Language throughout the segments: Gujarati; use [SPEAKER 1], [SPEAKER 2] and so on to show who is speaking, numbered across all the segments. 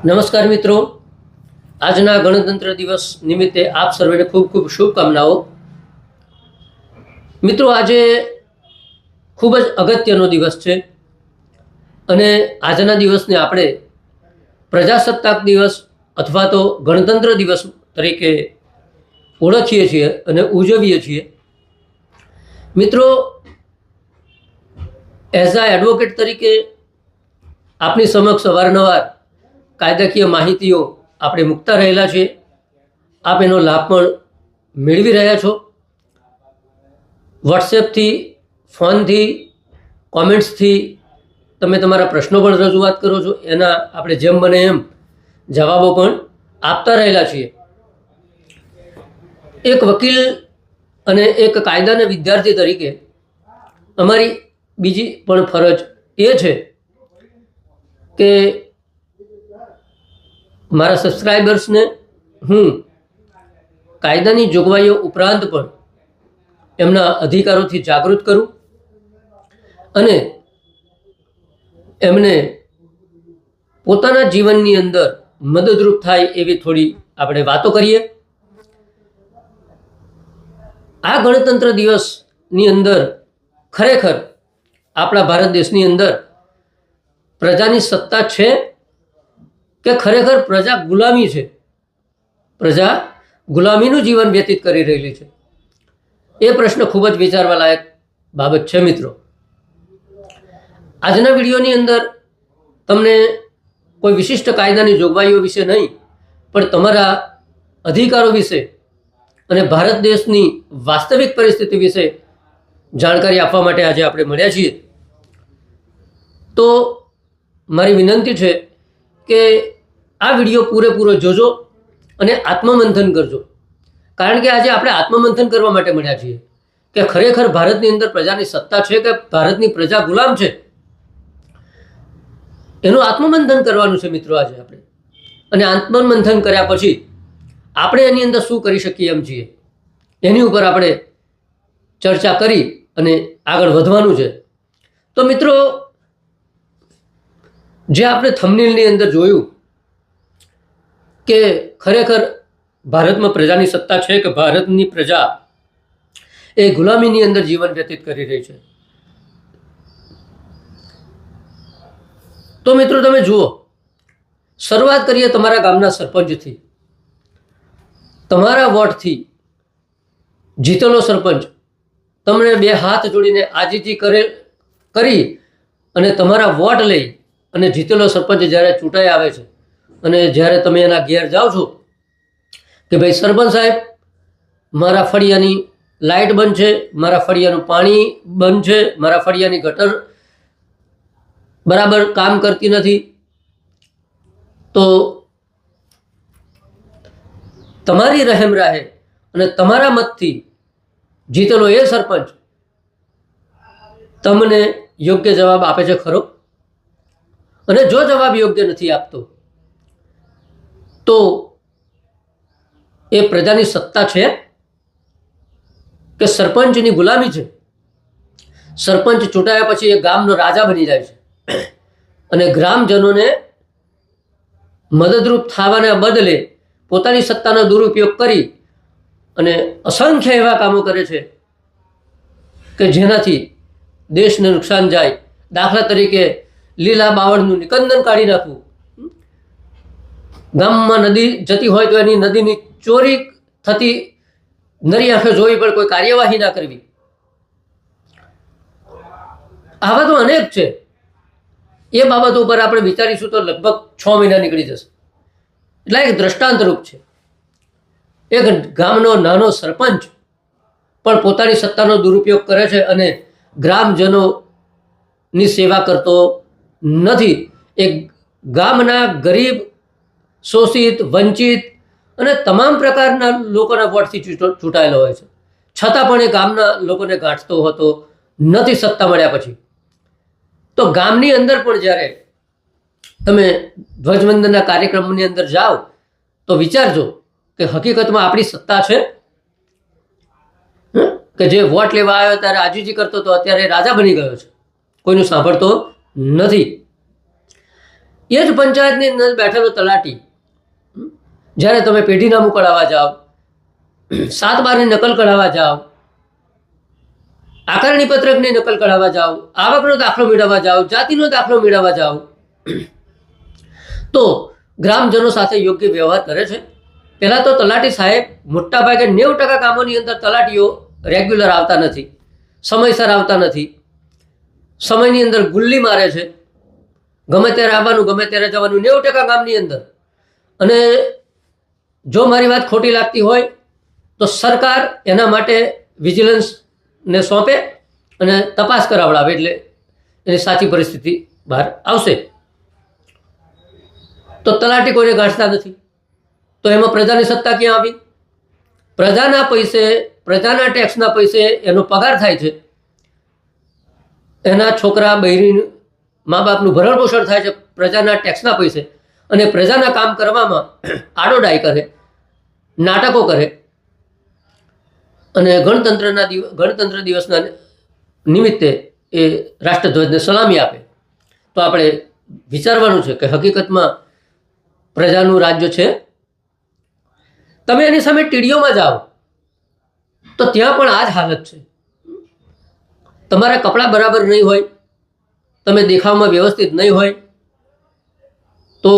[SPEAKER 1] નમસ્કાર મિત્રો, આજના ગણતંત્ર દિવસ નિમિત્તે આપ સર્વેને ખૂબ ખૂબ શુભકામનાઓ। મિત્રો, આજે ખૂબ જ અગત્યનો દિવસ છે અને આજના દિવસને આપણે પ્રજાસત્તાક દિવસ અથવા તો ગણતંત્ર દિવસ તરીકે ઓળખીએ છીએ અને ઉજવીએ છીએ। મિત્રો, એઝ અ એડવોકેટ તરીકે આપની સમક્ષ અવારનવાર કાયદાકીય માહિતીઓ આપણે મૂકતા રહેલા છીએ। આપ એનો લાભ પણ મેળવી રહ્યા છો। વોટ્સએપથી, ફોનથી, કોમેન્ટ્સથી તમે તમારા પ્રશ્નો પણ રજૂઆત કરો છો, એના આપણે જેમ બને એમ જવાબો પણ આપતા રહેલા છીએ। એક વકીલ અને એક કાયદાના વિદ્યાર્થી તરીકે અમારી બીજી પણ ફરજ એ છે કે મારા સબસ્ક્રાઈબર્સને હું કાયદાની જોગવાઈઓ ઉપરાંત પણ એમના અધિકારોથી જાગૃત કરું અને એમને પોતાના જીવનની અંદર મદદરૂપ થાય એવી થોડી આપણે વાતો કરીએ। આ ગણતંત્ર દિવસની અંદર ખરેખર આપણા ભારત દેશની અંદર પ્રજાની સત્તા છે કે ખરેખર પ્રજા ગુલામી છે? પ્રજા ગુલામીનું જીવન વ્યતીત કરી રહેલી છે? એ પ્રશ્ન ખૂબ જ વિચારવા લાયક બાબત છે। મિત્રો, આજના વિડીયોની અંદર તમને કોઈ વિશિષ્ટ કાયદાની જોગવાઈઓ વિશે નહીં, પણ તમારા અધિકારો વિશે અને ભારત દેશની વાસ્તવિક પરિસ્થિતિ વિશે જાણકારી આપવા માટે આજે આપણે મળ્યા છીએ। તો મારી વિનંતી છે કે આ વિડીયો પૂરેપૂરો જોજો અને આત્મમંથન કરજો, કારણ કે આજે આપણે આત્મમંથન કરવા માટે મળ્યા છીએ કે ખરેખર ભારતની અંદર પ્રજાની સત્તા છે કે ભારતની પ્રજા ગુલામ છે? એનું આત્મમંથન કરવાનું છે મિત્રો આજે આપણે। અને આત્મમંથન કર્યા પછી આપણે એની અંદર શું કરી શકીએ એમ છીએ, એની ઉપર આપણે ચર્ચા કરી અને આગળ વધવાનું છે। તો મિત્રો, જે આપણે થંબનેલની અંદર જોયું કે ખરેખર ભારતમાં પ્રજાની સત્તા છે કે ભારતની પ્રજા એ ગુલામીની અંદર જીવન વ્યતીત કરી રહી છે, તો મિત્રો તમે જુઓ, શરૂઆત કરીએ તમારા ગામના સરપંચથી। તમારા વોટથી જીતેલો સરપંચ તમને બે હાથ જોડીને આજીજી કરી અને તમારા વોટ લઈ અને જીતેલો સરપંચ જ્યારે ચૂંટાઈ આવે છે અને જ્યારે તમે એના ઘેર જાઓ છો કે ભાઈ સરપંચ સાહેબ, મારા ફળિયાની લાઇટ બંધ છે, મારા ફળિયાનું પાણી બંધ છે, મારા ફળિયાની ગટર બરાબર કામ કરતી નથી, તો તમારી રહેમ રાહે અને તમારા મતથી જીતેલો એ સરપંચ તમને યોગ્ય જવાબ આપે છે ખરો? અને જો જવાબ યોગ્ય નથી આપતો તો એ પ્રજાની સત્તા છે કે સરપંચની ગુલામી છે? સરપંચ ચૂંટાયા પછી એ ગામનો રાજા બની જાય છે અને ગ્રામજનોને મદદરૂપ થવાના બદલે પોતાની સત્તાનો દુરુપયોગ કરી અને અસંખ્ય એવા કામો કરે છે કે જેનાથી દેશને નુકસાન જાય। દાખલા તરીકે લીલા બાવળનું નિકંદન કાઢી નાખવું, ગામમાં નદી જતી હોય તો એની નદીની ચોરી થતી નરી આંખે જોઈ પણ કોઈ કાર્યવાહી ના કરવી, આવા તો અનેક છે। એ બાબતો ઉપર આપણે વિચારીશું તો લગભગ 6 મહિના નીકળી જશે। એટલે એક દ્રષ્ટાંત રૂપ છે। એક ગામનો નાનો સરપંચ પણ પોતાની સત્તાનો દુરુપયોગ કરે છે અને ગ્રામજનોની સેવા કરતો નથી। એક ગામના ગરીબ, શોષિત, વંચિત અને તમામ પ્રકારના લોકોના વોટથી ચૂંટાયેલો હોય છે, છતાં પણ એ ગામના લોકોને ગાંઠતો હોતો નથી સત્તા મળ્યા પછી। તો ગામની અંદર પણ જ્યારે તમે ધ્વજવંદનના કાર્યક્રમની અંદર જાઓ તો વિચારજો કે હકીકતમાં આપણી સત્તા છે કે જે વોટ લેવા આવ્યો ત્યારે આજીજી કરતો તો અત્યારે રાજા બની ગયો છે, કોઈનું સાંભળતો નથી। એ જ પંચાયતની અંદર બેઠેલો તલાટી જ્યારે તમે પેઢીનામું કઢાવવા જાઓ, 7/12ની નકલ કઢાવવા જાઓ, આકારણી પત્રકની નકલ કઢાવવા જાઓ, આવકનો દાખલો મેળવવા જાઓ, જાતિનો દાખલો મેળવવા જાઓ, તો ગ્રામજનો સાથે યોગ્ય વ્યવહાર કરે છે. પહેલાં તો તલાટી સાહેબ મોટા ભાગે 90% કામોની અંદર તલાટીઓ રેગ્યુલર આવતા નથી, સમયસર આવતા નથી, સમયની અંદર ગુલ્લી મારે છે, ગમે ત્યારે આવવાનું ગમે ત્યારે જવાનું 90% કામની અંદર. અને જો મારી વાત ખોટી લાગતી હોય તો સરકાર એના માટે વિજિલન્સને સોંપે અને તપાસ કરાવડાવે, એટલે એની સાચી પરિસ્થિતિ બહાર આવશે. તો તલાટી કોઈને ગાંઠતા નથી, તો એમાં પ્રજાની સત્તા ક્યાં આવી? પ્રજાના પૈસે, પ્રજાના ટેક્સના પૈસે એનો પગાર થાય છે, એના છોકરા બહેરી મા બાપનું ભરણ પોષણ થાય છે પ્રજાના ટેક્સના પૈસે, અને પ્રજાના કામ કરવામાં આડોડાઈ કરે, નાટકો કરે, અને ગણતંત્ર દિવસના નિમિત્તે એ રાષ્ટ્રધ્વજને સલામી આપે. તો આપણે વિચારવાનું છે કે હકીકતમાં પ્રજાનું રાજ્ય છે. તમે એની સામે ટીડીઓમાં જાઓ તો ત્યાં પણ આ જ હાલત છે. તમારા કપડાં બરાબર નહીં હોય, તમે દેખાવમાં વ્યવસ્થિત નહીં હોય, તો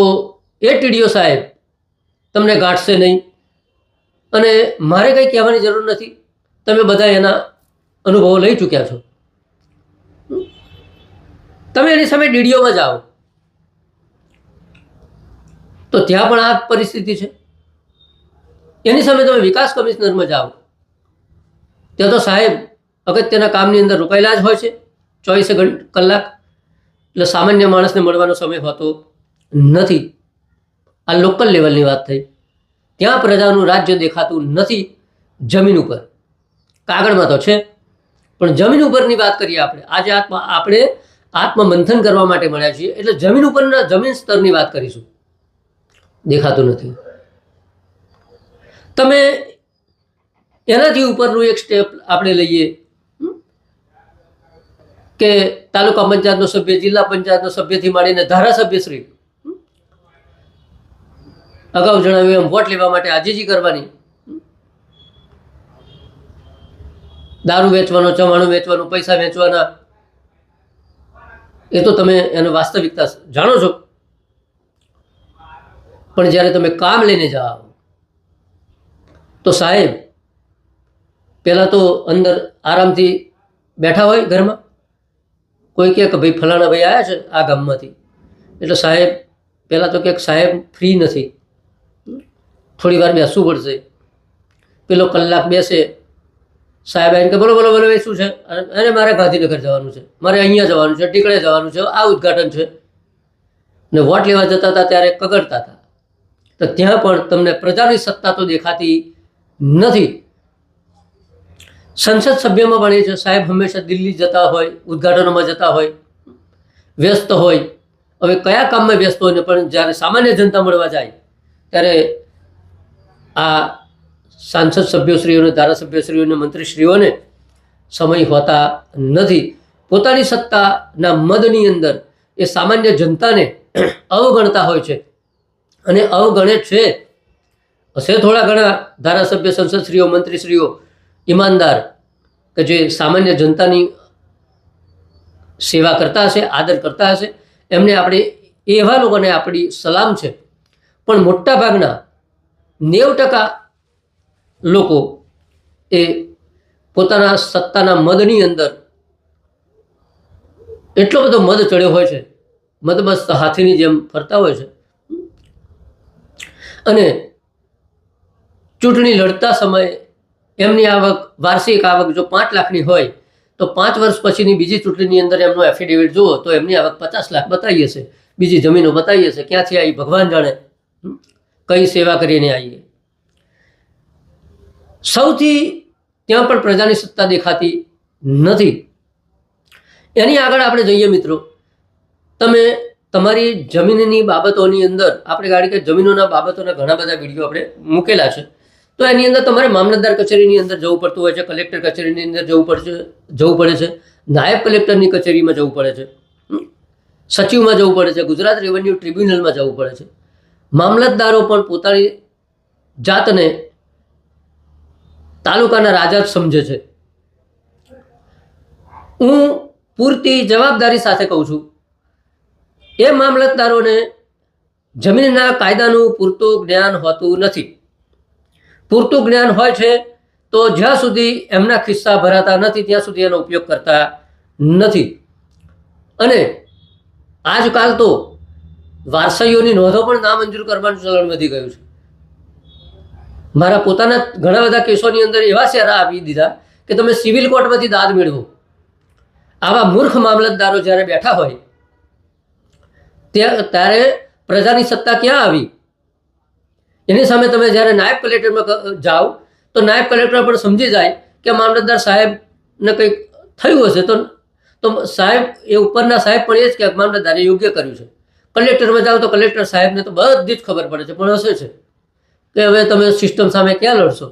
[SPEAKER 1] એ ટીડીઓ સાહેબ તમને ગાંઠશે નહીં. અને મારે કંઈ કહેવાની જરૂર નથી, તમે બધા એના અનુભવો લઈ ચૂક્યા છો. તમે એની સામે ડીડીઓમાં જાઓ તો ત્યાં પણ આ પરિસ્થિતિ છે. એની સામે તમે વિકાસ કમિશનરમાં જાઓ ત્યાં તો સાહેબ અગત્યના કામની અંદર રોકાયેલા જ હોય છે 24 કલાક, એટલે સામાન્ય માણસને મળવાનો સમય હોતો નથી. આ લોકલ લેવલની વાત થઈ. ત્યાં પ્રજાનું રાજ્ય દેખાતું નથી જમીન ઉપર. કાગળમાં તો છે, પણ જમીન ઉપરની વાત કરીએ આપણે. આજે આપણે આત્મમંથન કરવા માટે મળ્યા છીએ, એટલે જમીન ઉપરના જમીન સ્તરની વાત કરીશું. દેખાતું નથી. તમે એનાથી ઉપરનું એક સ્ટેપ આપણે લઈએ કે તાલુકા પંચાયતનો સભ્ય, જિલ્લા પંચાયતનો સભ્યથી માંડીને ધારાસભ્યશ્રી, અગાઉ જણાવ્યું એમ વોટ લેવા માટે આજીજી કરવાની, દારૂ વેચવાનો, ચવાણું વેચવાનું, પૈસા વેચવાના, એ તો તમે એનો વાસ્તવિકતા જાણો છો. પણ જ્યારે તમે કામ લઈને જાઓ તો સાહેબ પહેલાં તો અંદર આરામથી બેઠા હોય ઘરમાં, કોઈ કહે કે ભાઈ ફલાણા ભાઈ આવ્યા છે આ ગામમાંથી, એટલે સાહેબ પહેલાં તો કહે સાહેબ ફ્રી નથી, થોડી વાર બેસવું પડશે. પેલો કલાક બેસે, સાહેબ આવીને કે બોલો બોલો બોલો એ શું છે? અરે મારે ગાંધીનગર જવાનું છે, મારે અહીંયા જવાનું છે, ટીકડે જવાનું છે, આ ઉદ્ઘાટન છે. ને વોટ લેવા જતા હતા ત્યારે કગડતા હતા. તો ત્યાં પણ તમને પ્રજાની સત્તા તો દેખાતી નથી. સંસદ સભ્યમાં પણ એ છે, સાહેબ હંમેશા દિલ્હી જતા હોય, ઉદ્ઘાટનોમાં જતા હોય, વ્યસ્ત હોય. હવે કયા કામમાં વ્યસ્ત હોય ને, પણ જ્યારે સામાન્ય જનતા મળવા જાય ત્યારે આ સાંસદ સભ્યશ્રીઓને, ધારાસભ્યશ્રીઓને, મંત્રીશ્રીઓને સમય હોતા નથી. પોતાની સત્તાના મદની અંદર એ સામાન્ય જનતાને અવગણતા હોય છે, અને અવગણે છે. હશે થોડા ઘણા ધારાસભ્ય, સંસદશ્રીઓ, મંત્રીશ્રીઓ ઈમાનદાર કે જે સામાન્ય જનતાની સેવા કરતા હશે, આદર કરતા હશે, એમને આપણે એવા લોકોને આપણી સલામ છે. પણ મોટા ભાગના 90% લોકો એ પોતાના સત્તાના મદની અંદર એટલો બધો મદ ચડ્યો હોય છે, મદમસ્ત હાથીની જેમ ફરતા હોય છે. અને ચૂંટણી લડતા સમયે એમની આવક, વાર્ષિક આવક જો 5 લાખની હોય તો 5 વર્ષ પછીની બીજી ચૂંટણીની અંદર એમનો એફિડેવિટ જુઓ તો એમની આવક 50 લાખ બતાવી હશે, બીજી જમીનો બતાવી હશે. ક્યાંથી આવી ભગવાન જાણે, કઈ સેવા કરીને આવીએ. સૌથી ત્યાં પણ પ્રજાની સત્તા દેખાતી નથી. એની આગળ આપણે જઈએ મિત્રો, તમે તમારી જમીનની બાબતોની અંદર, આપણે ગાડી કે જમીનોના બાબતોના ઘણા બધા વિડીયો આપણે મૂકેલા છે. તો એની અંદર તમારે મામલતદાર કચેરીની અંદર જવું પડતું હોય છે, કલેક્ટર કચેરીની અંદર જવું પડે છે, નાયબ કલેક્ટરની કચેરીમાં જવું પડે છે. સચિવમાં જવું પડે છે, ગુજરાત રેવન્યુ ટ્રિબ્યુનલમાં જવું પડે છે. મામલતદારો પણ પોતાની જાતને તાલુકાના રાજા જ સમજે છે. હું પૂરતી જવાબદારી સાથે કહું છું, એ મામલતદારોને જમીનના કાયદાનું પૂરતું જ્ઞાન હોતું નથી. પૂરતું જ્ઞાન હોય છે તો જ્યાં સુધી એમના ખિસ્સા ભરાતા નથી ત્યાં સુધી એનો ઉપયોગ કરતા નથી. અને આજકાલ તો વારસાઈઓની નોંધો પણ નામંજૂર કરવાનું ચલણ વધી ગયું છે. મારા પોતાના ઘણા બધા કેસોની અંદર એવા શેરા આપી દીધા કે તમે સિવિલ કોર્ટમાંથી દાદ મેળવો. આવા મૂર્ખ મામલતદારો જ્યારે બેઠા હોય ત્યારે પ્રજાની સત્તા ક્યાં આવી? એની સામે તમે જ્યારે નાયબ કલેક્ટરમાં જાઓ તો નાયબ કલેક્ટર પણ સમજી જાય કે મામલતદાર સાહેબને કંઈક થયું હશે તો સાહેબ એ ઉપરના સાહેબ પણ એ જ કે મામલતદારે યોગ્ય કર્યું છે. કલેક્ટરમાં જાઓ તો કલેક્ટર સાહેબને તો બધી જ ખબર પડે છે, પણ હશે છે કે હવે તમે સિસ્ટમ સામે ક્યાં લડશો?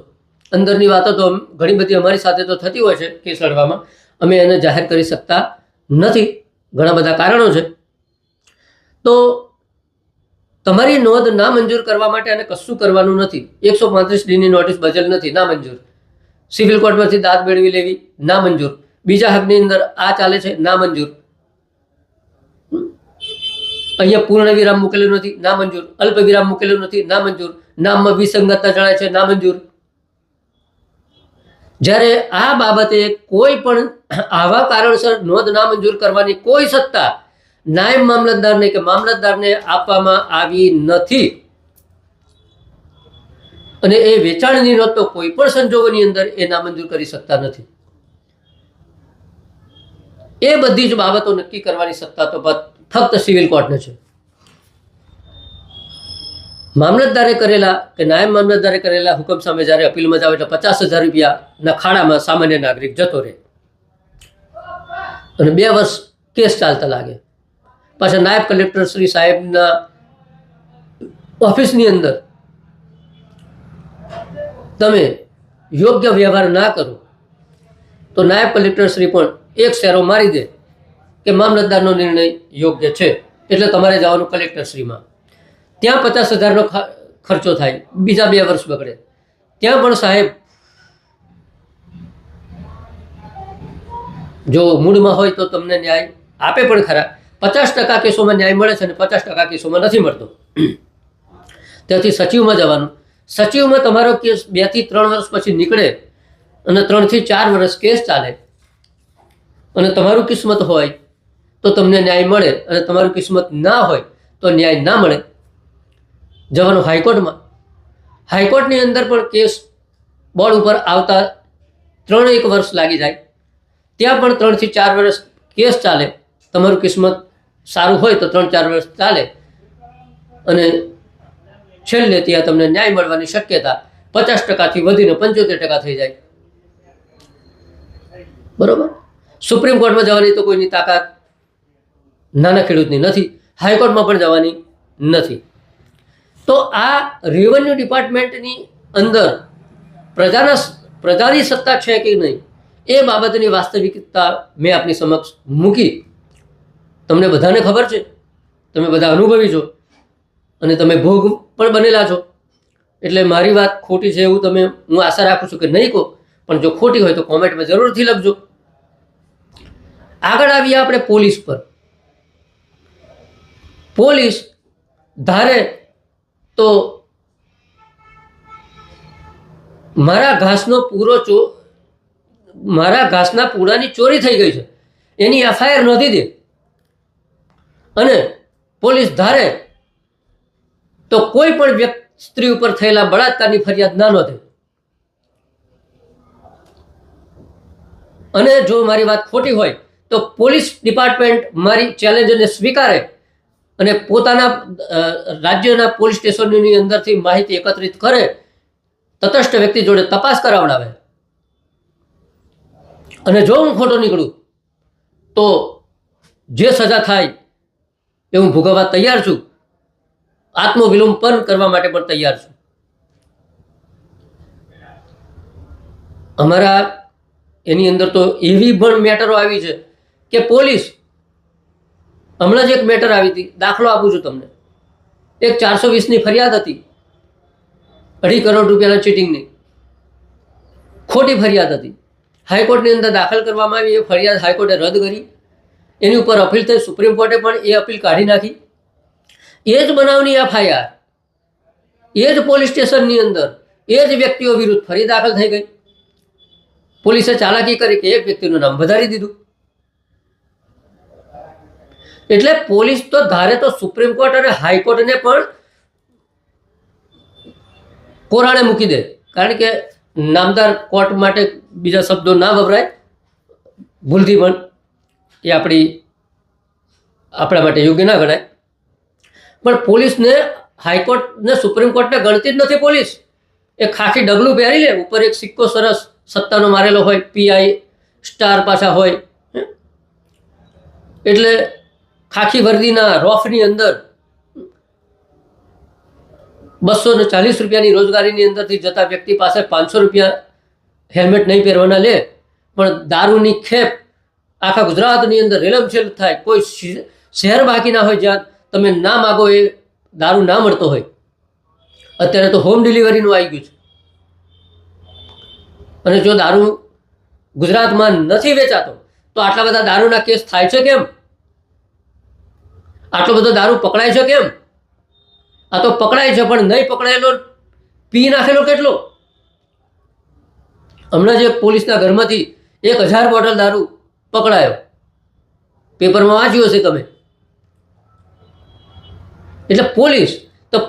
[SPEAKER 1] અંદરની વાતો તો ઘણી બધી અમારી સાથે તો થતી હોય છે કેસ લડવામાં, અમે એને જાહેર કરી શકતા નથી, ઘણા બધા કારણો છે. તો તમારી નોંધ નામંજૂર કરવા માટે એને કશું કરવાનું નથી. 135D નોટિસ બજેલ નથી, નામંજૂર. સિવિલ કોર્ટમાંથી દાદ મેળવી લેવી, નામંજૂર. બીજા હકની અંદર આ ચાલે છે, નામંજૂર. અહીંયા પૂર્ણ વિરામ મૂકેલું નથી, નામંજૂર. અલ્પ વિરામ મૂકેલું નથી, નામંજૂર. નામમાં વિસંગતતા જણાય છે, નામંજૂર. જ્યારે આ બાબતે કોઈ પણ આવા કારણસર નોંધ નામંજૂર કરવાની કોઈ સત્તા નાયબ મામલતદારને કે મામલતદારને આપવામાં આવી નથી. અને એ વેચાણની નોંધ તો કોઈ પણ સંજોગોની અંદર એ નામંજૂર કરી શકતા નથી. એ બધી જ બાબતો નક્કી કરવાની સત્તા તો ફક્ત સિવિલ કોર્ટને છે. મામલતદારે કરેલા કે નાયબ મામલતદારે કરેલા હુકમ સામે જ્યારે અપીલમાં જાવ એટલે 50,000 રૂપિયાના ખાડામાં સામાન્ય નાગરિક જતો રહે અને 2 વર્ષ કેસ ચાલતા લાગે. પાછા નાયબ કલેક્ટર શ્રી સાહેબના ઓફિસની અંદર તમે યોગ્ય વ્યવહાર ના કરો તો નાયબ કલેક્ટર શ્રી પણ એક શેરો મારી દે કે મામલતદારનો નિર્ણય યોગ્ય છે, એટલે તમારે જવાનું કલેક્ટરશ્રીમાં. ત્યાં 50,000નો ખર્ચો થાય, બીજા 2 વર્ષ બગડે. ત્યાં પણ સાહેબ જો મૂડમાં હોય તો તમને ન્યાય આપે પણ ખરા. 50% કેસોમાં ન્યાય મળે છે અને 50% કેસોમાં નથી મળતો. ત્યાંથી સચિવમાં જવાનું. સચિવમાં તમારો કેસ 2 થી 3 વર્ષ પછી નીકળે અને 3 થી 4 વર્ષ કેસ ચાલે અને તમારું કિસ્મત હોય તો તમને ન્યાય મળે અને તમારું કિસ્મત ના હોય તો ન્યાય ના મળે. જવાનું હાઈકોર્ટમાં. હાઈકોર્ટની અંદર પણ કેસ બોર્ડ ઉપર આવતા 3-1 વર્ષ લાગી જાય. ત્યાં પણ 3 થી 4 વર્ષ કેસ ચાલે. તમારું કિસ્મત સારું હોય તો 3-4 વર્ષ ચાલે અને છેલ્લે ત્યાં તમને ન્યાય મળવાની શક્યતા 50%થી વધીને 75% થઈ જાય. બરોબર. સુપ્રીમ કોર્ટમાં જવાની તો કોઈની તાકાત નાના ખેડૂતની નથી, હાઈકોર્ટમાં પણ જવાની નથી. તો આ રેવન્યુ ડિપાર્ટમેન્ટની અંદર પ્રજાની સત્તા છે કે નહીં એ બાબતની વાસ્તવિકતા મેં આપની સમક્ષ મૂકી. તમને બધાને ખબર છે, તમે બધા અનુભવી છો અને તમે ભોગ પણ બનેલા છો, એટલે મારી વાત ખોટી છે એવું હું આશા રાખું છું કે નહીં કહો, પણ જો ખોટી હોય તો કોમેન્ટમાં જરૂરથી લખજો. આગળ આવીએ આપણે પોલીસ પર. પોલીસ ધારે તો મારા ઘાસના પૂરાની ચોરી થઈ ગઈ છે એની એફઆઈઆર નોંધી દે અને પોલીસ ધારે તો કોઈ પણ સ્ત્રી ઉપર થયેલા બળાત્કારની ફરિયાદ ના નોંધે. અને જો મારી વાત ખોટી હોય તો પોલીસ ડિપાર્ટમેન્ટ મારી ચેલેન્જને સ્વીકારે અને પોતાના રાજ્યના પોલીસ સ્ટેશનની અંદરથી માહિતી એકત્રિત કરે, તટસ્થ વ્યક્તિ જોડે તપાસ કરાવડાવે અને જો હું ખોટો નીકળું તો જે સજા થાય એ હું ભોગવવા તૈયાર છું. આત્મવિલોપન કરવા માટે પણ તૈયાર છું. અમારા એની અંદર તો એવી પણ મેટરો આવી છે કે પોલીસ હમણાં જ એક મેટર આવી હતી, દાખલો આપું છું તમને. એક 420ની ફરિયાદ હતી, 2.5 કરોડ રૂપિયાના ચીટિંગની ખોટી ફરિયાદ હતી. હાઈકોર્ટની અંદર દાખલ કરવામાં આવી. એ ફરિયાદ હાઈકોર્ટે રદ કરી. એની ઉપર અપીલ થઈ, સુપ્રીમ કોર્ટે પણ એ અપીલ કાઢી નાખી. એ જ બનાવની FIR એ જ પોલીસ સ્ટેશનની અંદર એ જ વ્યક્તિઓ વિરુદ્ધ ફરી દાખલ થઈ ગઈ. પોલીસે ચાલાકી કરી કે એક વ્યક્તિનું નામ વધારી દીધું. એટલે પોલીસ તો ધારે તો સુપ્રીમ કોર્ટ અને હાઈકોર્ટને પણ કોરાણે મૂકી દે. કારણ કે નામદાર કોર્ટ માટે બીજા શબ્દો ના વપરાય ભૂલથી, પણ એ આપણા માટે યોગ્ય ના ગણાય. પણ પોલીસને, હાઈકોર્ટને, સુપ્રીમ કોર્ટને ગણતી જ નથી પોલીસ. એ ખાખી ડગલું પહેરી લે, ઉપર એક સિક્કો સરસ સત્તાનો મારેલો હોય, PI સ્ટાર પાછા હોય, એટલે ખાખી વર્દીના રોફની અંદર 240 રૂપિયાની રોજગારીની અંદરથી જતા વ્યક્તિ પાસે 500 રૂપિયા હેલ્મેટ નહીં પહેરવાના લે, પણ દારૂની ખેપ આખા ગુજરાતની અંદર રેલમછેલ થાય. કોઈ શહેર બાકી ના હોય જ્યાં તમે ના માગો એ દારૂ ના મળતો હોય. અત્યારે તો હોમ ડિલિવરીનું આવી ગયું છે. અને જો દારૂ ગુજરાતમાં નથી વેચાતો તો આટલા બધા દારૂના કેસ થાય છે કેમ? આટલો બધો દારૂ પકડાય છે કેમ? આ તો પકડાય છે, પણ નહીં પકડાયેલો પી નાખેલો કેટલો? હમણાં જે પોલીસના ઘરમાંથી 1000 બોટલ દારૂ પકડાયો, પેપરમાં વાંચ્યું હશે તમે. એટલે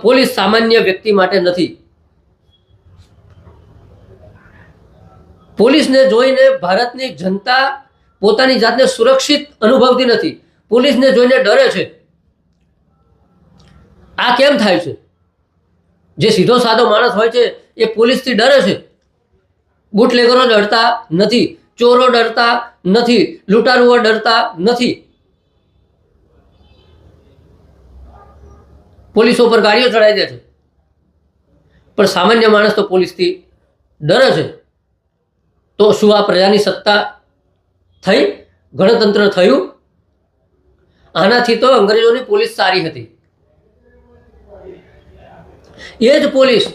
[SPEAKER 1] પોલીસ સામાન્ય વ્યક્તિ માટે નથી. પોલીસને જોઈને ભારતની જનતા પોતાની જાતને સુરક્ષિત અનુભવતી નથી. પોલીસને જોઈને ડરે છે. આ કેમ થાય છે? જે સીધો સાદો માણસ હોય છે એ પોલીસથી ડરે છે. બુટલેગરો ડરતા નથી, ચોરો ડરતા નથી, લૂંટારુઓ ડરતા નથી. પોલીસો પર ગાડીઓ ચડાવી દે છે, પણ સામાન્ય માણસ તો પોલીસથી ડરે છે. તો શું આ પ્રજાની સત્તા થઈ? ગણતંત્ર થયું? આનાથી તો અંગ્રેજોની પોલીસ સારી હતી. એ જ પોલીસ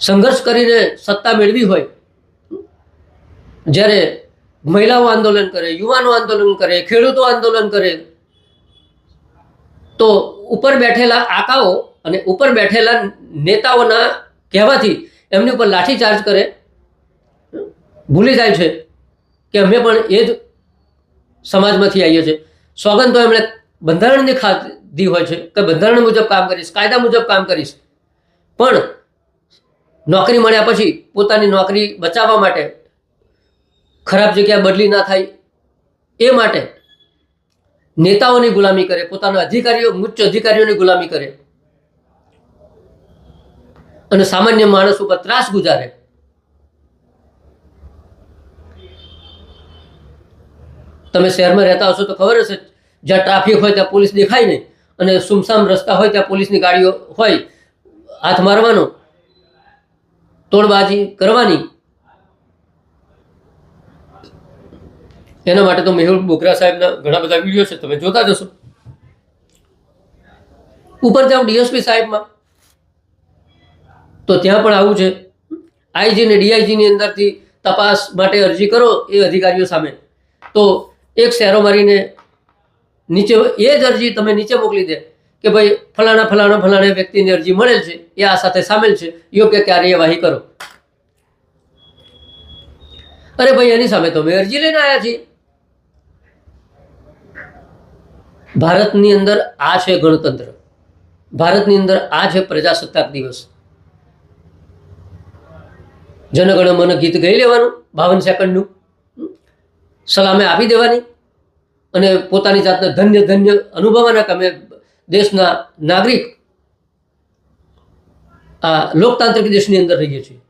[SPEAKER 1] સંઘર્ષ કરીને સત્તા મેળવી હોય, જ્યારે મહિલાઓ આંદોલન કરે, યુવાનો આંદોલન કરે, ખેડૂતો આંદોલન કરે, તો ઉપર બેઠેલા આકાઓ અને ઉપર બેઠેલા નેતાઓના કહેવાથી એમની ઉપર લાઠીચાર્જ કરે. ભૂલી જાય છે કે અમે પણ એ જ સમાજમાંથી આવીએ છીએ. સોગંદ તો એમણે બંધારણની ખાધી હોય છે કે બંધારણ મુજબ કામ કરીશ, કાયદા મુજબ કામ કરીશ, પણ નોકરી મળ્યા પછી પોતાની નોકરી બચાવવા માટે, ખરાબ જગ્યા બદલી ના થાય એ માટે નેતાઓની ગુલામી કરે, પોતાના અધિકારીઓ, ઉચ્ચ અધિકારીઓની ગુલામી કરે અને સામાન્ય માણસ ઉપર ત્રાસ ગુજારે. તમે શહેરમાં રહેતા હશો તો ખબર હશે, જ્યાં ટ્રાફિક હોય ત્યાં પોલીસ દેખાય નહીં, અને સુમસામ રસ્તા હોય ત્યાં પોલીસની ગાડીઓ હોય, હાથ મારવાનો, તોડબાજી કરવાની. એના માટે તો મેહુલ બોગરા સાહેબના ઘણા બધા વિડીયો છે, તમે જોતા જશો. ઉપર જાઓ DSP સાહેબમાં તો ત્યાં પણ આવું છે. IG ને DIG ની અંદરથી તપાસ માટે અરજી કરો એ અધિકારીઓ સામે, તો એક શેરો મારીને નીચે એ જ અરજી તમે નીચે મોકલી દે કે ભાઈ ફલાણા વ્યક્તિની અરજી મળેલ છે, એ આ સાથે સામેલ છે, યોગ્ય કાર્યવાહી કરો. અરે ભાઈ, એની સામે તો અમે અરજી લઈને આવ્યા છીએ. ભારતની અંદર આ છે ગણતંત્ર, ભારતની અંદર આ છે પ્રજાસત્તાક દિવસ. જનગણ મન ગીત ગાઈ લેવાનું 52 સેકન્ડનું, સલામે આપી દેવાની અને પોતાની જાતને ધન્ય ધન્ય અનુભવવાના કે અમે દેશના નાગરિક, આ લોકતાંત્રિક દેશની અંદર રહીએ છીએ.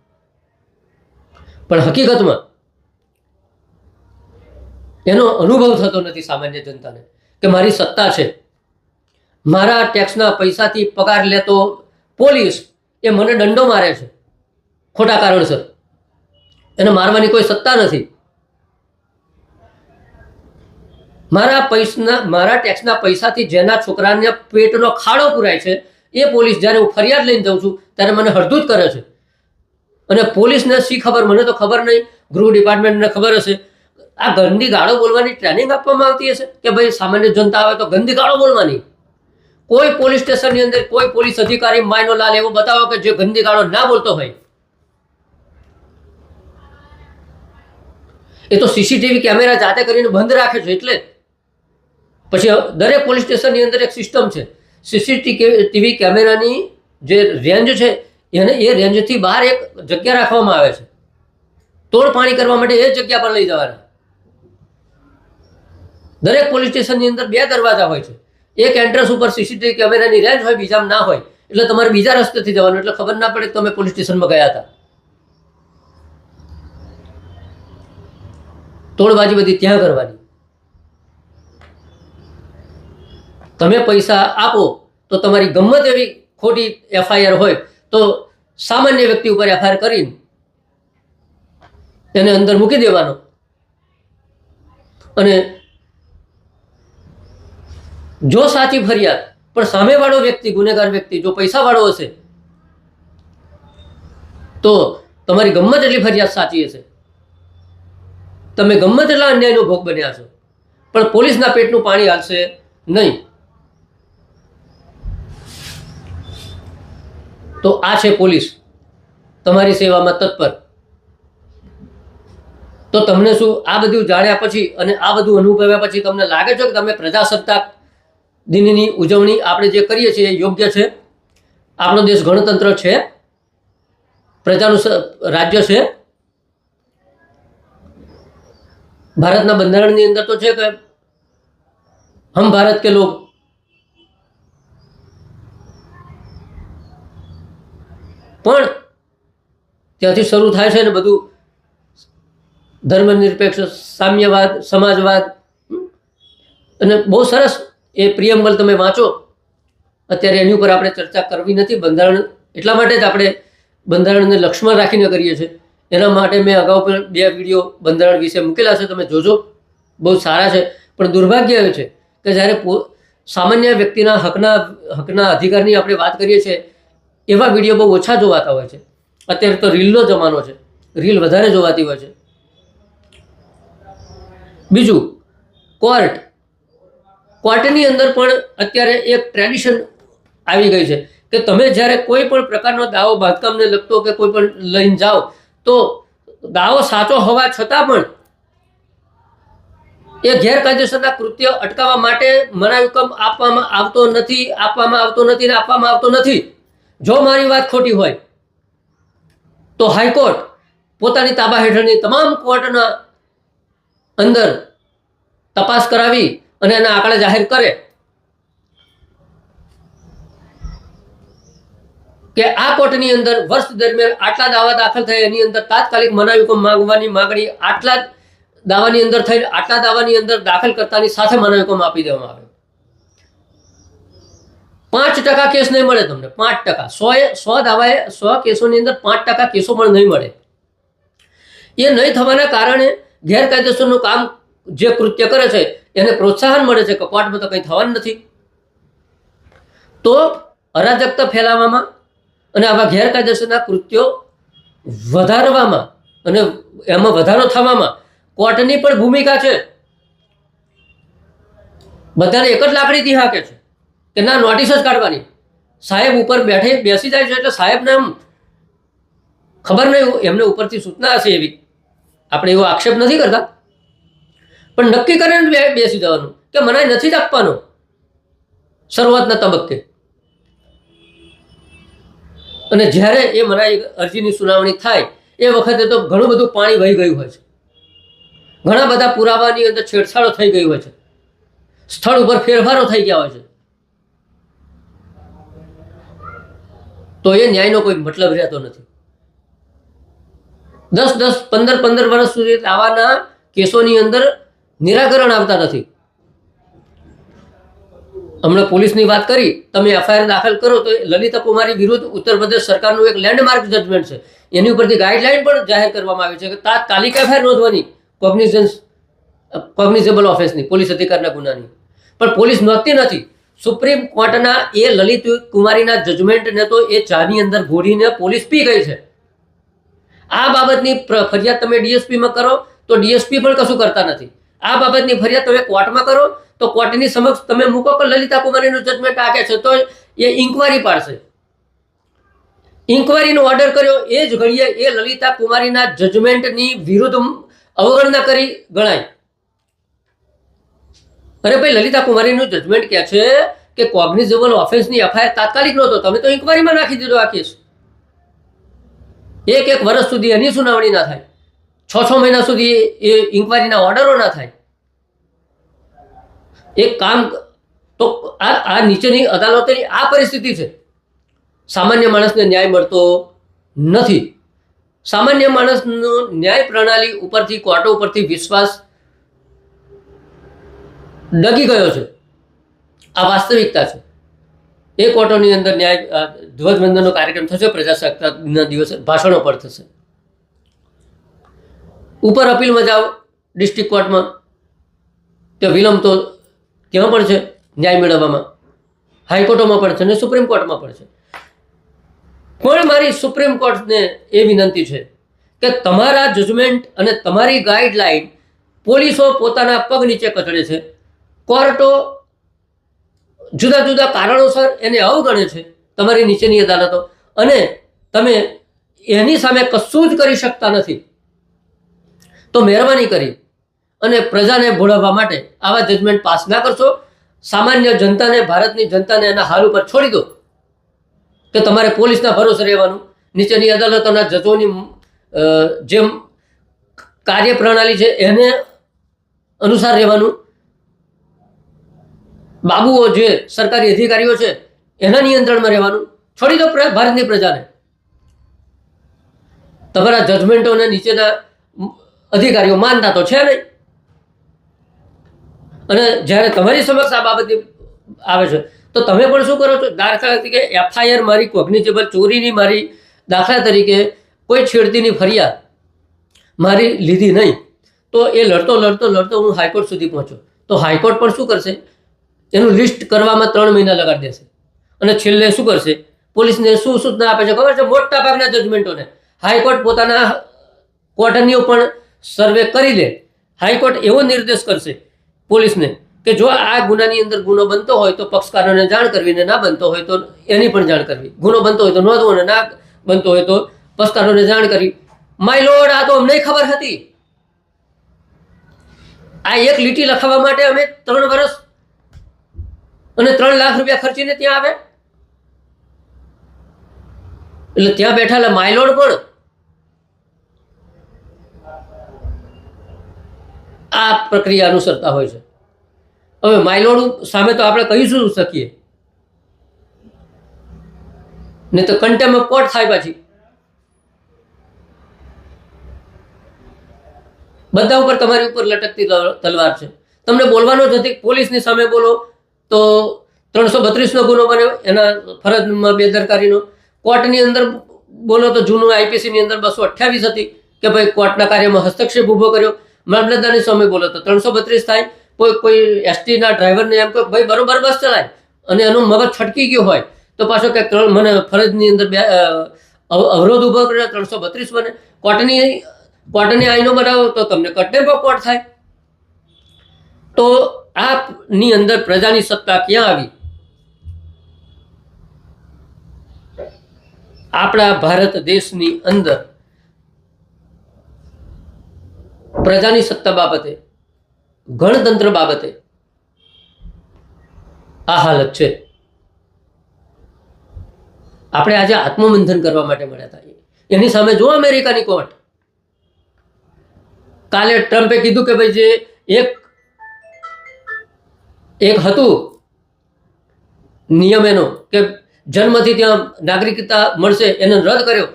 [SPEAKER 1] પણ હકીકતમાં એનો અનુભવ થતો નથી સામાન્ય જનતાને કે મારી સત્તા છે, મારા ટેક્સના પૈસાથી પગાર લેતો પોલીસ એ મને દંડો મારે છે ખોટા કારણસર, એને મારવાની કોઈ સત્તા નથી. મારા ટેક્સના પૈસાથી જેના છોકરાને પેટનો ખાડો પુરાય છે એ પોલીસ જ્યારે હું ફરિયાદ લઈને જાઉં છું ત્યારે મને હળધૂત કરે છે. અને પોલીસને શી ખબર, મને તો ખબર નહીં, ગૃહ ડિપાર્ટમેન્ટને ખબર હશે. આ ગંદી ગાળો બોલવાની ટ્રેનિંગ આપવામાં આવતી હશે કે ભાઈ સામાન્ય જનતા આવે તો ગંદી ગાળો બોલવાની? કોઈ પોલીસ સ્ટેશનની અંદર કોઈ પોલીસ અધિકારી માયનો લાલ એવો બતાવો કે જે ગંદી ગાળો ના બોલતો હોય. એ તો સીસીટીવી કેમેરા જાતે કરીને બંધ રાખે છે. એટલે પછી દરેક પોલીસ સ્ટેશનની અંદર એક સિસ્ટમ છે. સીસીટીવી કેમેરાની જે રેન્જ છે એ રેન્જથી બહાર એક જગ્યા રાખવામાં આવે છે. તોડ પાણી કરવા માટે એ જગ્યા પર લઈ જવાના. દરેક પોલીસ સ્ટેશનની અંદર 2 દરવાજા હોય છે. એક એન્ટ્રન્સ ઉપર સીસીટીવી કેમેરાની રેન્જ હોય, બીજામાં ના હોય. એટલે તમારે બીજા રસ્તેથી જવાનું, એટલે ખબર ના પડે કે તમે પોલીસ સ્ટેશનમાં ગયા હતા. તોડબાજી બધી ત્યાં કરવાની. તમે પૈસા આપો તો તમારી ગમે તેવી ખોટી એફઆઈઆર હોય તો સામાન્ય વ્યક્તિ ઉપર એફઆઈઆર કરીને તેને અંદર મૂકી દેવાનો. અને જો સાચી ફરિયાદ પણ સામેવાળો વ્યક્તિ, ગુનેગાર વ્યક્તિ જો પૈસાવાળો હશે તો તમારી ગમે તેટલી ફરિયાદ સાચી હશે, તમે ગમે તેટલા અન્યાયનો ભોગ બન્યા છો, પણ પોલીસના પેટનું પાણી હાલશે નહીં. તો આ છે પોલીસ, તમારી સેવામાં તત્પર. તો તમને શું આ બધું જાણ્યા પછી અને આ બધું અનુભવ્યા પછી તમને લાગે છે કે તમે પ્રજાસત્તાક દિનની ઉજવણી આપણે જે કરીએ છીએ એ યોગ્ય છે? આપણો દેશ ગણતંત્ર છે, પ્રજાનું રાજ્ય છે. ભારતના બંધારણની અંદર તો છે કે હમ ભારત કે લોગ. પણ ત્યાંથી શરૂ થાય છે ને બધું ધર્મનિરપેક્ષ, સામ્યવાદ, સમાજવાદ. અને બહુ સરસ એ પ્રિયમ્બલ તમે વાંચો. અત્યારે એની ઉપર આપણે ચર્ચા કરવી નથી. બંધારણ એટલા માટે જ આપણે બંધારણને લક્ષ્યમાં રાખીને કરીએ છીએ. એના માટે મેં અગાઉ પણ 2 વિડીયો બંધારણ વિશે મૂકેલા છે, તમે જોજો, બહુ સારા છે. પણ દુર્ભાગ્ય એ છે કે જ્યારે સામાન્ય વ્યક્તિના હકના અધિકારની આપણે વાત કરીએ છીએ એવા વિડીયો બહુ ઓછા જોવાતા હોય છે. અત્યારે તો રીલનો જમાનો છે, રીલ વધારે જોવાતી હોય છે. બીજું, કોર્ટની અંદર પણ અત્યારે એક ટ્રેડિશન આવી ગઈ છે કે તમે જ્યારે કોઈ પણ પ્રકારનો દાવો બાંધકામને લગતો કે કોઈ પણ લઈને જાઓ તો દાવો સાચો હોવા છતાં પણ એ ગેરકાયદેસરના કૃત્ય અટકાવવા માટે મનાઈહુકમ આપવામાં આવતો નથી. જો મારી વાત ખોટી હોય તો હાઈકોર્ટ પોતાની તાબા હેઠળની તમામ કોર્ટના અંદર તપાસ કરાવી અને એના આંકડા જાહેર કરે કે આ કોર્ટની અંદર વર્ષ દરમિયાન આટલા દાવા દાખલ થયા, એની અંદર તાત્કાલિક મનાઈહુકમ માંગવાની માગણી આટલા દાવાની અંદર થઈ, આટલા દાવાની અંદર દાખલ કરતાની સાથે મનાઈહુકમ આપી દેવામાં આવે. 5% કેસ નહીં મળે તમને. 5%. 100 કેસોની અંદર 5% કેસો પણ નહીં મળે. એ નહીં થવાના કારણે ગેરકાયદેસરનું કામ જે કૃત્ય કરે છે એને પ્રોત્સાહન મળે છે કે કોર્ટમાં તો કંઈ થવાનું નથી. તો અરાજકતા ફેલાવવામાં અને આવા ગેરકાયદેસરના કૃત્યો વધારવામાં અને એમાં વધારો થવામાં કોર્ટની પણ ભૂમિકા છે. બધાને એક જ લાકડીથી હાકે છે કે ના, નોટિસ જ કાઢવાની. સાહેબ ઉપર બેસી જાય છે એટલે સાહેબને એમ ખબર નહીં, એમને ઉપરથી સૂચના હશે એવી, આપણે એવો આક્ષેપ નથી કરતા, પણ નક્કી કરીને બેસી જવાનું કે મનાઈ નથી જ આપવાનો શરૂઆતના તબક્કે. અને જ્યારે એ મનાઈ અરજીની સુનાવણી થાય એ વખતે તો ઘણું બધું પાણી વહી ગયું હોય છે, ઘણા બધા પુરાવાની અંદર છેડછાડો થઈ ગઈ હોય છે, સ્થળ ઉપર ફેરફારો થઈ ગયા હોય છે. તો એ ન્યાયનો કોઈ મતલબ રહેતો નથી. 10-10, 15-15 વર્ષ સુધી આવાના કેસોની અંદર નિરાકરણ આવતા નથી. હમણાં પોલીસની વાત કરી, તમે એફઆઈઆર દાખલ કરો તો લલિતા કુમારી વિરુદ્ધ ઉત્તર પ્રદેશ સરકારનું એક લેન્ડમાર્ક જજમેન્ટ છે. એની ઉપરથી ગાઈડલાઈન પણ જાહેર કરવામાં આવી છે કે તાત્કાલિક એફઆઈઆર નોંધવાની, કોગ્નિઝન્સ કોગ્નિઝેબલ ઓફેન્સની, પોલીસ અધિકારના ગુનાની, પણ પોલીસ નોંધતી નથી. સુપ્રીમ કોર્ટના એ લલિત કુમારીના જજમેન્ટને તો એ ચાની અંદર ઘોડીને પોલીસ પી ગઈ છે. આ બાબતની ફરિયાદ તમે ડીએસપીમાં કરો તો ડીએસપી પણ કશું કરતા નથી. આ બાબતની ફરિયાદ તમે કોર્ટમાં કરો તો કોર્ટની સમક્ષ તમે મૂકો કે લલિતા કુમારીનું જજમેન્ટ આગે છે તો એ ઇન્કવાયરી પાડશે. ઇન્કવાયરીનો ઓર્ડર કર્યો એ જ ઘડીએ એ લલિતા કુમારીના જજમેન્ટની વિરુદ્ધ અવગણના કરી ગણાય. અરે ભાઈ, લલિતા કુમારીનું જજમેન્ટ કહે છે કે કોગ્નિઝેબલ ઓફેન્સની એફઆઈઆર તાત્કાલિક નહોતો, તમે તો ઇન્કવાયરીમાં નાખી દીધો આ કેસ. એક વર્ષ સુધી એની સુનાવણી ના થાય, 6 મહિના સુધી એ ઇન્કવાયરીના ઓર્ડરો ના થાય. એક કામ તો આ નીચેની અદાલતોની આ પરિસ્થિતિ છે. સામાન્ય માણસને ન્યાય મળતો નથી. સામાન્ય માણસનો ન્યાય પ્રણાલી ઉપરથી, કોર્ટો ઉપરથી વિશ્વાસ ડગી ગયો છે. આ વાસ્તવિકતા છે. એ કોર્ટોની અંદર ન્યાય ધ્વજવંદનનો કાર્યક્રમ થશે, પ્રજાસત્તાકના દિવસે ભાષણો પર થશે. ઉપર અપીલમાં જાઓ ડિસ્ટ્રિક્ટ કોર્ટમાં, કે વિલંબ તો ત્યાં પણ છે ન્યાય મેળવવામાં, હાઈકોર્ટોમાં પણ છે અને સુપ્રીમ કોર્ટમાં પણ છે. પણ મારી સુપ્રીમ કોર્ટને એ વિનંતી છે કે તમારા જજમેન્ટ અને તમારી ગાઈડલાઈન પોલીસો પોતાના પગ નીચે કચડે છે, કોર્ટો જુદા જુદા કારણોસર એને અવગણે છે, તમારી નીચેની અદાલતો, અને તમે એની સામે કશું જ કરી શકતા નથી. તો મહેરબાની કરી અને પ્રજાને ભોળવવા માટે આવા જજમેન્ટ પાસ ના કરશો. સામાન્ય જનતાને, ભારતની જનતાને એના હાલ ઉપર છોડી દો કે તમારે પોલીસના ભરોસે રહેવાનું, નીચેની અદાલતોના જજોની જેમ કાર્યપ્રણાલી છે એને અનુસાર રહેવાનું. બાબુઓ જે સરકારી અધિકારીઓ છે એના નિયંત્રણમાં રહેવાનું. છોડી દો ભારતની પ્રજાને. તમારા જજમેન્ટોને નીચેના અધિકારીઓ માનતા તો છે નહીં. અને જ્યારે તમારી સમક્ષ આ બાબત આવે છે તો તમે પણ શું કરો છો? દાખલા તરીકે એફઆઈઆર મારી કોગ્નિઝેબલ ચોરીની, મારી દાખલા તરીકે કોઈ છેડતીની ફરિયાદ મારી લીધી નહીં, તો એ લડતો હું હાઈકોર્ટ સુધી પહોંચ્યો. તો હાઈકોર્ટ પણ શું કરશે? એનું લિસ્ટ કરવામાં 3 મહિના લગાડી દેશે. અને છેલ્લે શું કરશે? પોલીસને શું સૂચના આપે છે ખબર છે? મોટા ભાગના જજમેન્ટોને હાઈકોર્ટ પોતાના કોર્ટની પણ સર્વે કરી લે. હાઈકોર્ટ એવો નિર્દેશ કરશે પોલીસને કે જો આ ગુનાની અંદર ગુનો બનતો હોય તો પક્ષકારોને જાણ કરવી, ને ના બનતો હોય તો એની પણ જાણ કરવી. ગુનો બનતો હોય તો નોંધવો, અને ના બનતો હોય તો પક્ષકારોને જાણ કરવી. માય લોર્ડ, આ તો અમને ખબર હતી. આ એક લીટી લખાવવા માટે અમે 3 વર્ષ અને 3 લાખ રૂપિયા ખર્ચીને ત્યાં આવે. એટલે ત્યાં બેઠેલા માયલોડ પણ આ પ્રક્રિયા અનુસરતા હોય છે. હવે માયલોડ સામે તો આપણે કહી શું શકીએ? ને તો કન્ટેમ્પ ઓફ કોર્ટ થાય પાછી. બધા ઉપર તમારી ઉપર લટકતી તલવાર છે. તમને બોલવાનો જ નથી. પોલીસની સામે બોલો તો 332નો ગુનો બન્યો, એના ફરજમાં બેદરકારીનો. કોર્ટની અંદર બોલો તો જૂનું આઈપીસીની અંદર 228 હતી કે ભાઈ કોર્ટના કાર્યમાં હસ્તક્ષેપ ઊભો કર્યો. મામલતદારની સામે બોલો તો 332 થાય. કોઈ એસટીના ડ્રાઈવરને એમ કહે ભાઈ બરોબર બસ ચલાય, અને એનું મગજ છટકી ગયું હોય તો પાછો ક્યાંક મને ફરજની અંદર અવરોધ ઊભો કર્યો, 332 બને. કોર્ટની આઈનો બનાવો તો તમને કન્ટેમ્પ ઓફ કોર્ટ થાય. તો આપની અંદર પ્રજાની સત્તા ક્યાં આવી? આપણા ભારત દેશની અંદર પ્રજાની સત્તા બાબતે, ગણતંત્ર બાબતે આ હાલત છે. આપણે આજે આત્મમંથન કરવા માટે મળ્યા હતા. એની સામે જો અમેરિકાની કોર્ટ, કાલે ટ્રમ્પે કીધું કે ભાઈ જે એક હતું નિયમ એનો કે જન્મથી ત્યાં નાગરિકતા મળશે, એને રદ કર્યો.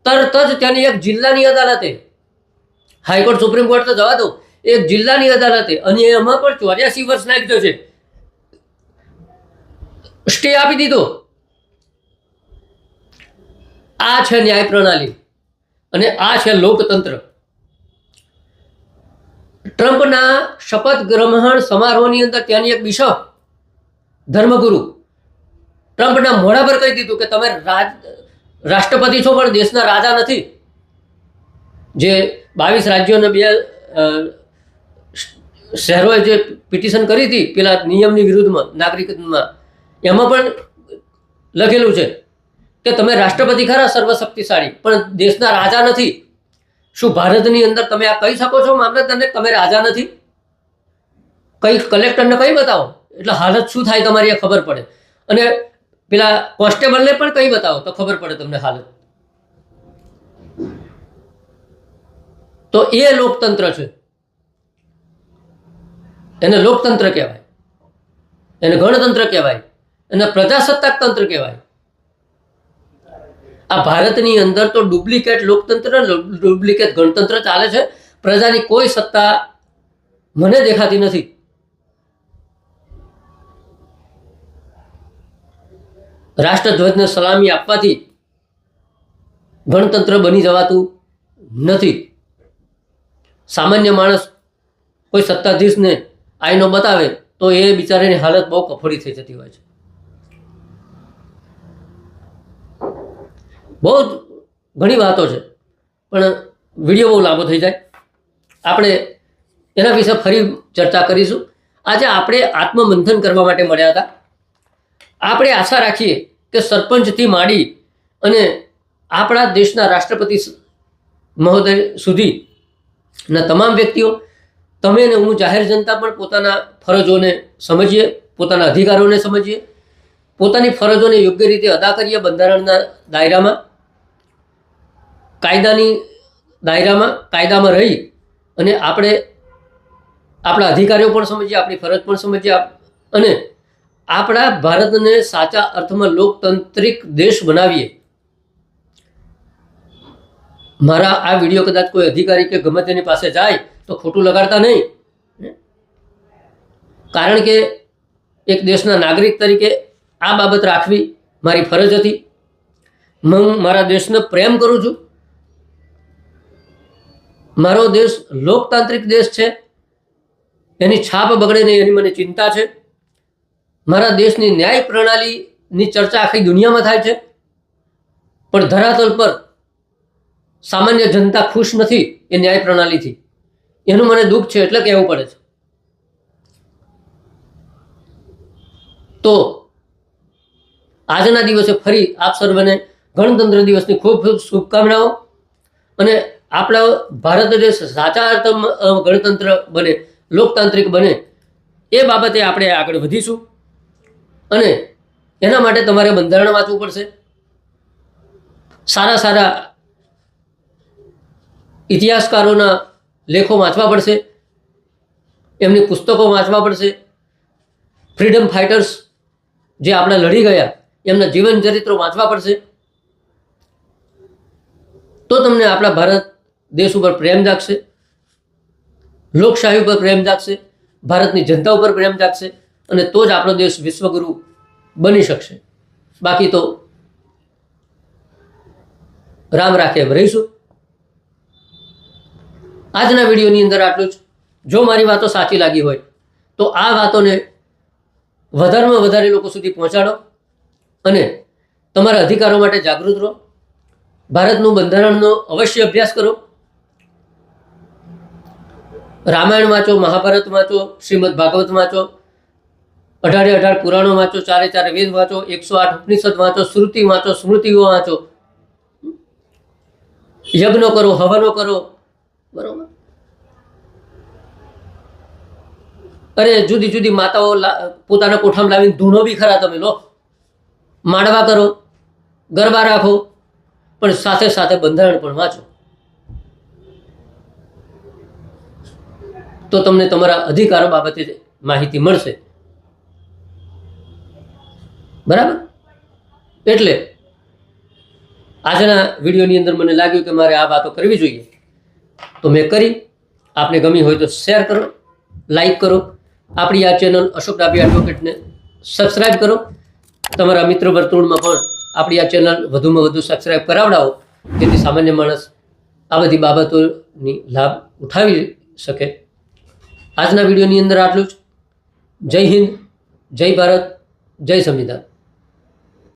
[SPEAKER 1] તરત જ ત્યાંની એક જિલ્લાની અદાલતે, હાઈકોર્ટ સુપ્રીમ કોર્ટ તો જવા દો, એક જિલ્લાની અદાલતે, અને એમાં પણ 84 વર્ષ નાખ્યો છે, સ્ટે આપી દીધો. આ છે ન્યાય પ્રણાલી અને આ છે લોકતંત્ર. ટ્રમ્પના શપથ ગ્રહણ સમારોહની અંદર ત્યાંની એક બિશપ ધર્મગુરુ ટ્રમ્પના મોઢા પર કહી દીધું કે તમે રાષ્ટ્રપતિ છો પણ દેશના રાજા નથી. જે 22 રાજ્યોને 2 શહેરોએ જે પિટિશન કરી હતી પેલા નિયમની વિરુદ્ધમાં નાગરિકત્વમાં, એમાં પણ લખેલું છે કે તમે રાષ્ટ્રપતિ ખરા સર્વશક્તિશાળી પણ દેશના રાજા નથી. શું ભારતની અંદર તમે આ કહી શકો છો મામલતદારને તમે રાજા નથી? કઈ કલેક્ટરને કઈ બતાવો એટલે હાલત શું થાય તમારી એ ખબર પડે, અને પેલા કોન્સ્ટેબલને પણ કઈ બતાવો તો ખબર પડે તમને હાલત. તો એ લોકતંત્ર છે, એને લોકતંત્ર કહેવાય, એને ગણતંત્ર કહેવાય, એને પ્રજાસત્તાક તંત્ર કહેવાય. આ ભારતની અંદર તો ડુપ્લિકેટ લોકતંત્ર, ડુપ્લિકેટ ગણતંત્ર ચાલે છે. પ્રજાની કોઈ સત્તા મને દેખાતી નથી. રાષ્ટ્રધ્વજને સલામી આપવાથી ગણતંત્ર બની જવાતું નથી. સામાન્ય માણસ કોઈ સત્તાધીશને આઈનો બતાવે તો એ બિચારાની હાલત બહુ કફોડી થઈ જતી હોય છે. બહુ જ ઘણી વાતો છે પણ વિડીયો બહુ લાંબો થઈ જાય. આપણે એના વિશે ફરી ચર્ચા કરીશું. આજે આપણે આત્મમંથન કરવા માટે મળ્યા હતા. આપણે આશા રાખીએ કે સરપંચથી માંડી અને આપણા દેશના રાષ્ટ્રપતિ મહોદય સુધીના તમામ વ્યક્તિઓ, તમે ને હું જાહેર જનતા પણ પોતાના ફરજોને સમજીએ, પોતાના અધિકારોને સમજીએ, પોતાની ફરજોને યોગ્ય રીતે અદા કરીએ. બંધારણના દાયરામાં, કાયદાની દાયરામાં, કાયદામાં રહી અને આપણે આપણા અધિકારીઓ પણ સમજીએ, આપણી ફરજ પણ સમજીએ અને આપણા ભારતને સાચા અર્થમાં લોકતાંત્રિક દેશ બનાવીએ. મારા આ વિડીયો કદાચ કોઈ અધિકારી કે ગમે તેની પાસે જાય તો ખોટું લગાડતા નહીં, કારણ કે એક દેશના નાગરિક તરીકે આ બાબત રાખવી મારી ફરજ હતી. હું મારા દેશને પ્રેમ કરું છું. મારો દેશ લોકતાંત્રિક દેશ છે, એની છાપ બગડે નહીં એની મને ચિંતા છે. મારા દેશની ન્યાય પ્રણાલીની ચર્ચા આખી દુનિયામાં થાય છે પણ ધરાતલ પર સામાન્ય જનતા ખુશ નથી એ ન્યાય પ્રણાલીથી. એનું મને દુઃખ છે એટલે કહેવું પડે છે. તો આજના દિવસે ફરી આપ સર્વને ગણતંત્ર દિવસની ખૂબ ખૂબ શુભકામનાઓ. અને આપણા ભારત દેશ સાચા અર્થમાં ગણતંત્ર બને, લોકતાંત્રિક બને એ બાબતે આપણે આગળ વધીશું. અને એના માટે તમારે બંધારણ વાંચવું પડશે, સારા સારા ઇતિહાસકારોના લેખો વાંચવા પડશે, એમની પુસ્તકો વાંચવા પડશે. ફ્રીડમ ફાઇટર્સ જે આપણે લડી ગયા એમના જીવન ચરિત્રો વાંચવા પડશે. તો તમને આપણા ભારત દેશ ઉપર પ્રેમ જાગશે, લોકશાહી ઉપર પ્રેમ જાગશે, ભારતની જનતા ઉપર પ્રેમ જાગશે અને તો જ આપણો દેશ વિશ્વગુરુ બની શકશે. બાકી તો રામ રાખે એમ રહીશું. આજના વિડીયોની અંદર આટલું જ. જો મારી વાતો સાચી લાગી હોય તો આ વાતોને વધારેમાં વધારે લોકો સુધી પહોંચાડો અને તમારા અધિકારો માટે જાગૃત રહો. ભારતનું બંધારણનો અવશ્ય અભ્યાસ કરો. રામાયણ વાંચો, મહાભારત વાંચો, શ્રીમદ ભાગવત વાંચો, 18 પુરાણો વાંચો, 4 વેદ વાંચો, 108 ઉપનિષદ વાંચો, શ્રુતિ વાંચો, સ્મૃતિઓ વાંચો, યજ્ઞો કરો, હવનો કરો. બરોબર? અરે જુદી જુદી માતાઓ પોતાના કોઠામાં લાવીને ધૂણો બી ખરા તમે લો, માંડવા કરો, ગરબા રાખો, પણ સાથે સાથે બંધારણ પણ વાંચો. તો તમને તમારા અધિકારો બાબતે માહિતી મળશે. બરાબર? એટલે આજના વિડીયોની અંદર મને લાગ્યું કે મારે આ વાતો કરવી જોઈએ તો મેં કરી. આપને ગમી હોય તો શેર કરો, લાઈક કરો. આપણી આ ચેનલ અશોક ડાભી એડવોકેટને સબસ્ક્રાઈબ કરો. તમારા મિત્ર વર્તુળમાં પણ આપણી આ ચેનલ વધુમાં વધુ સબસ્ક્રાઈબ કરાવડાવો, જેથી સામાન્ય માણસ આ બધી બાબતોની લાભ ઉઠાવી શકે. આજના વિડીયોની અંદર આટલું જ. જય હિન્દ, જય ભારત, જય સંવિધાન.